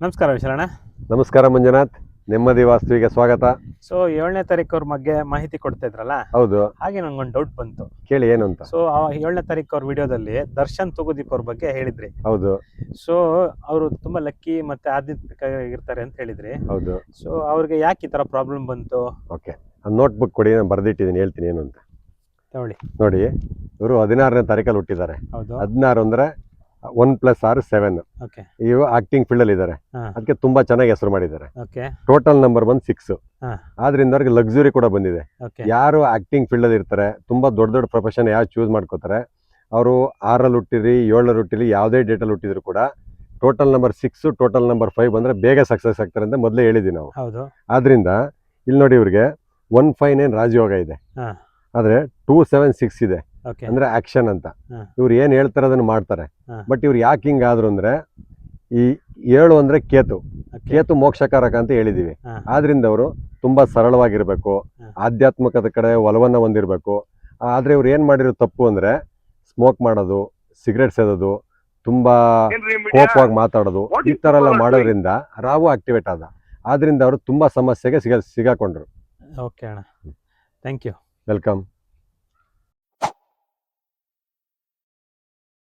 ನಮಸ್ಕಾರ ವಿಶಾಲಣ್ಣ. ನಮಸ್ಕಾರ ಮಂಜುನಾಥ್, ನೆಮ್ಮದಿ ವಾಸ್ತುವಿಗೆ ಸ್ವಾಗತ. ಸೊ 7ನೇ ತಾರೀಕು ಅವ್ರ ಬಗ್ಗೆ ಮಾಹಿತಿ ಕೊಡ್ತಾ ಇದ್ರಲ್ಲ, ಹೌದು, ಹಾಗೆ ನಂಗೊಂದು ಡೌಟ್ ಬಂತು. ಕೇಳಿ ಏನು ಅಂತ. ಸೊ 7ನೇ ತಾರೀಕು ಅವ್ರ ವಿಡಿಯೋದಲ್ಲಿ ದರ್ಶನ್ ತೂಗುದೀಪ್ ಅವ್ರ ಬಗ್ಗೆ ಹೇಳಿದ್ರಿ. ಹೌದು ಸೊ ಅವರು ತುಂಬಾ ಲಕ್ಕಿ ಮತ್ತೆ ಆಧ್ಯಾತ್ಮಿಕ ಇರ್ತಾರೆ ಅಂತ ಹೇಳಿದ್ರಿ. ಹೌದು. ಸೊ ಅವ್ರಿಗೆ ಯಾಕೆ ಈ ತರ ಪ್ರಾಬ್ಲಮ್ ಬಂತು? ಓಕೆ, ನೋಟ್ಬುಕ್ ಕೊಡಿ, ನಾನು ಬರೆದಿಟ್ಟಿದ್ದೀನಿ, ಹೇಳ್ತೀನಿ ಏನು ಅಂತ. ತಗೊಳ್ಳಿ. ನೋಡಿ, ಇವರು 16ನೇ ತಾರೀಕಲ್ಲಿ ಹುಟ್ಟಿದ್ದಾರೆ. ಹೌದು. 16 ಅಂದರೆ 1+6 7. ಓಕೆ. ಇವು ಆಕ್ಟಿಂಗ್ ಫೀಲ್ಡಲ್ಲಿ ಇದ್ದಾರೆ, ಅದಕ್ಕೆ ತುಂಬಾ ಚೆನ್ನಾಗಿ ಹೆಸರು ಮಾಡಿದ್ದಾರೆ. ಓಕೆ. ಟೋಟಲ್ ನಂಬರ್ ಬಂದು 6. ಹಾ. ಆದ್ರಿಂದ ಅವ್ರಿಗೆ ಲಕ್ಸುರಿ ಕೂಡ ಬಂದಿದೆ. ಓಕೆ. ಯಾರು ಆಕ್ಟಿಂಗ್ ಫೀಲ್ಡಲ್ಲಿ ಇರ್ತಾರೆ, ತುಂಬಾ ದೊಡ್ಡ ದೊಡ್ಡ ಪ್ರೊಫೆಷನ್ ಯಾರು ಚೂಸ್ ಮಾಡ್ಕೋತಾರೆ, ಅವರು 6ರಲ್ಲಿ ಹುಟ್ಟಿರಿ 7ರಲ್ಲಿ ಹುಟ್ಟಿರಿ ಯಾವುದೇ ಡೇಟಲ್ಲಿ ಹುಟ್ಟಿದ್ರು ಕೂಡ ಟೋಟಲ್ ನಂಬರ್ 6 ಟೋಟಲ್ ನಂಬರ್ 5 ಬಂದ್ರೆ ಬೇಗ ಸಕ್ಸಸ್ ಆಗ್ತಾರೆ ಅಂತ ಮೊದಲೇ ಹೇಳಿದ್ವಿ ನಾವು. ಹೌದು. ಆದ್ರಿಂದ ಇಲ್ಲಿ ನೋಡಿ, ಇವ್ರಿಗೆ 159 ರಾಜಯೋಗ ಇದೆ, ಹಾ. ಆದ್ರೆ 276 ಇದೆ, ಓಕೆ. ಅಂದ್ರೆ ಆಕ್ಷನ್ ಅಂತ. ಹಾ. ಇವ್ರು ಏನ್ ಹೇಳ್ತಾರೆ ಅದನ್ನ ಮಾಡ್ತಾರೆ. ಹಾ. ಬಟ್ ಇವ್ರು ಯಾಕೆ ಹಿಂಗಾದ್ರು ಅಂದ್ರೆ, ಈ 7 ಅಂದ್ರೆ ಕೇತು, ಓಕೆ. ಕೇತು ಮೋಕ್ಷಕಾರಕ ಅಂತ ಹೇಳಿದೀವಿ. ಹಾ. ಆದ್ರಿಂದ ಅವರು ತುಂಬಾ ಸರಳವಾಗಿರ್ಬೇಕು, ಹಾ. ಆಧ್ಯಾತ್ಮಿಕದ ಕಡೆ ಒಲವನ್ನ ಹೊಂದಿರ್ಬೇಕು. ಆದ್ರೆ ಇವ್ರು ಏನ್ ಮಾಡಿರೋ ತಪ್ಪು ಅಂದ್ರೆ, ಸ್ಮೋಕ್ ಮಾಡೋದು, ಸಿಗರೇಟ್ ಸೇದೋದು, ತುಂಬಾ ಕೋಪವಾಗಿ ಮಾತಾಡೋದು, ಈ ತರ ಎಲ್ಲ ಮಾಡೋದ್ರಿಂದ ರಾಹು ಆಕ್ಟಿವೇಟ್ ಆದ. ಆದ್ರಿಂದ ಅವರು ತುಂಬಾ ಸಮಸ್ಯೆಗೆ ಸಿಗಾಕೊಂಡ್ರು. ಓಕೆ ಅಣ್ಣ, ಥ್ಯಾಂಕ್ ಯು. ವೆಲ್ಕಮ್.